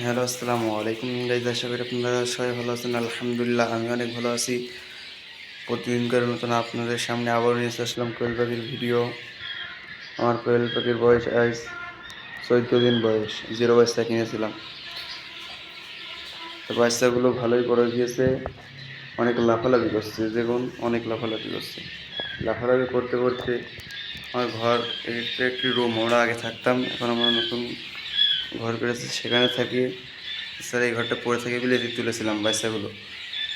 Hello, আসসালামু আলাইকুম guys. আশা করি আপনারা সবাই ভালো আছেন। আলহামদুলিল্লাহ, আমি অনেক ভালো আছি। প্রতিদিনকার মতন আপনাদের সামনে আবারও নিয়ে আসলাম কোয়েল পাখির ভিডিও। আমার কোয়েল পাখির বয়স আজ 14 দিন বয়স। জিরো বাচ্চা কিনেছিলাম, তো বাচ্চাগুলো ভালোই বড় গিয়েছে। অনেক লাফালাফি করছে, দেখুন অনেক লাফালাফি করছে। লাফালাফি করতে করতে আমার ঘর, এটা একটি রুম, আমরা আগে থাকতাম, এখন আমরা নতুন ঘর করেছি, সেখানে থাকি। স্যার এই ঘরটা পড়ে থেকে বলে এদিক তুলেছিলাম বাচ্চাগুলো।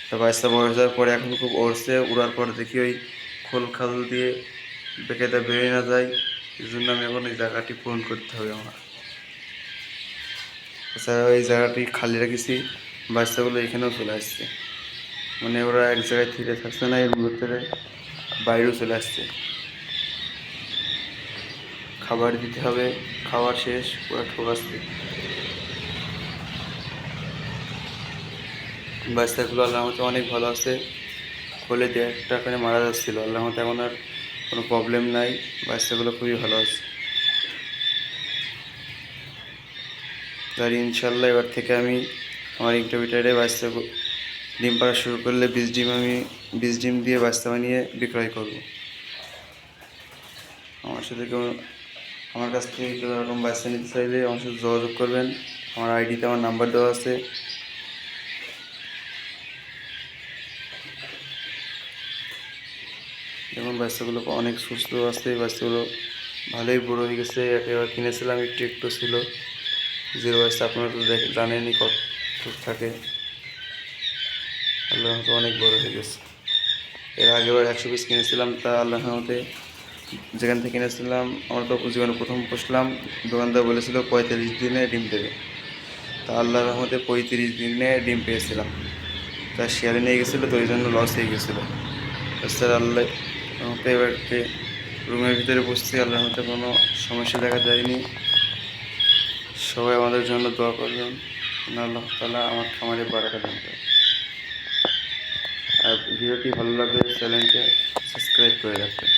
তো বাচ্চা বড় হয়ে যাওয়ার পরে এখন খুব উড়ছে, উড়ার পর দেখি ওই খোল খাল দিয়ে বেঁকেটা বেরিয়ে না যায়। এই জন্য আমি এখন এই জায়গাটি পূরণ করতে হবে আমার। এছাড়া এই জায়গাটি খালি রেখেছি, বাচ্চাগুলো এখানেও চলে আসছে। মানে ওরা এক জায়গায় থিরে থাকছে না, এর ভিতরে বাইরেও চলে আসছে। খাবার দিতে হবে, খাবার শেষ, ওরা ঠোকাচ্ছে। বাচ্চাগুলো আল্লাহর মতো অনেক ভালো আছে। খোলে দিয়ে একটা করে মারা যাচ্ছিলো, আল্লাহর মতো এখন আর কোনো প্রবলেম নাই। বাচ্চাগুলো খুবই ভালো আছে। আর ইনশাল্লাহ এবার থেকে আমি আমার ইনকিউবেটরে বাচ্চা ডিম পাড়া শুরু করলে বীজ ডিম দিয়ে বাচ্চা বানিয়ে বিক্রয় করব। আমার সাথে কেউ, আমার কাছ থেকে কেউ এরকম বাচ্চা নিতে চাইলে আমার সাথে যোগাযোগ করবেন। আমার আইডিতে আমার নাম্বার দেওয়া আছে। এখন বাচ্চাগুলো অনেক সুস্থ আছে, বাচ্চাগুলো ভালোই বড়ো হয়ে গেছে। একেবারে কিনেছিলাম একটু একটু ছিল। জিরো বাচ্চা আপনারা তো জানেনই কত থাকে। আল্লাহর মতো অনেক বড়ো হয়ে গেছে। এর আগেবার 100 পিস কিনেছিলাম, তা আল্লাহর মতে যেখান থেকে কিনেছিলাম, আমরা তো জীবনে প্রথম পুষলাম। দোকানদার বলেছিল 45 দিনে ডিম দেবে, তা আল্লাহর রহমতে 35 দিনে ডিম পেয়েছিলাম। তা শেয়ারে নিয়ে গেছিলো, তো ওই জন্য লস হয়ে গেছিলো। স্যার আল্লাহ রহমতে এবারকে রুমের ভিতরে বসছি, আল্লাহর মতে কোনো সমস্যা দেখা যায়নি। সবাই আমাদের জন্য দোয়া করবেন, আল্লাহ তাআলা আমার খামারে বারাকা দান করে। আর ভিডিওটি ভালো লাগলে চ্যানেলটা সাবস্ক্রাইব করে রাখবেন।